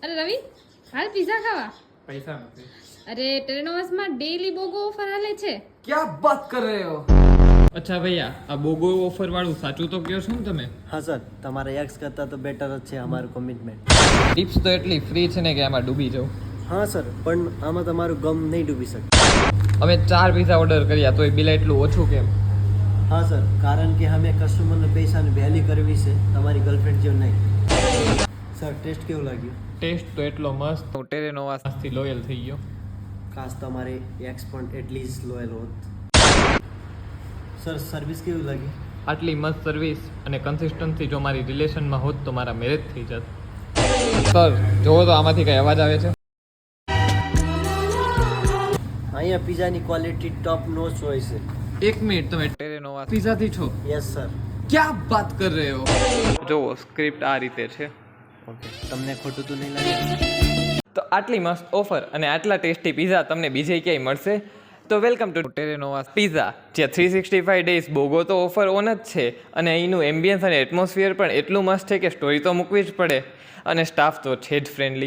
અરે રવિ, હાલ પિઝા ખાવા. પૈસા નથી. અરે ટેરેનોવાસમાં ડેઈલી બોગો ઓફર હાલે છે. क्या बात कर रहे हो? અચ્છા ભૈયા, આ બોગો ઓફર વાળું સાચું તો કહો છો ને તમે? હા સર, તમારા એક્સ કરતાં તો બેટર જ છે અમારું કમિટમેન્ટ. ટિપ્સ તો એટલી ફ્રી છે ને કે આમાં ડૂબી જાઉં. હા સર, પણ આમાં તમારું ગમ નહીં ડૂબી શકે. અમે 4 પિઝા ઓર્ડર કર્યા તોય બિલ એટલું ઓછું કેમ? હા સર, કારણ કે અમે કસ્ટમરને પૈસાની વેલ્યુ કરવી છે, તમારી ગર્લફ્રેન્ડ જેવું નહીં. સર, ટેસ્ટ કેવું લાગ્યું? ટેસ્ટ તો એટલો મસ્ત, હું ટેરેનોવાસથી લોયલ થઈ ગયો. કાશ તમારી એક્સ પણ એટલી જ લોયલ હોત. સર, સર્વિસ કેવું લાગી? આટલી મસ્ત સર્વિસ અને કન્સિસ્ટન્સી જો મારી રિલેશનમાં હોત તો મારા મેરેજ થઈ જાત. સર, જોવો તો આમાંથી કઈ અવાજ આવે છે? અહીંયા પિઝાની ક્વોલિટી ટોપ નોચ હોય છે. એક મિનિટ, તમે ટેરેનોવાસ પિઝાથી છો? Yes sir. ક્યાં વાત કર રહે હો? જોવો, સ્ક્રિપ્ટ આ રીતે છે. ઓકે, તમને ખોટું તો નહીં લાગે? તો આટલી મસ્ત ઓફર અને આટલા ટેસ્ટી પિઝા તમને બીજે ક્યાંય મળશે? તો વેલકમ ટુ ટેરેનોવાસ પિઝા, જ્યાં 365 ડેઝ બોગો તો ઓફર ઓન જ છે અને અહીંનું એમ્બિયન્સ અને એટમોસ્ફિયર પણ એટલું મસ્ત છે કે સ્ટોરી તો મૂકવી જ પડે અને સ્ટાફ તો છે જ ફ્રેન્ડલી.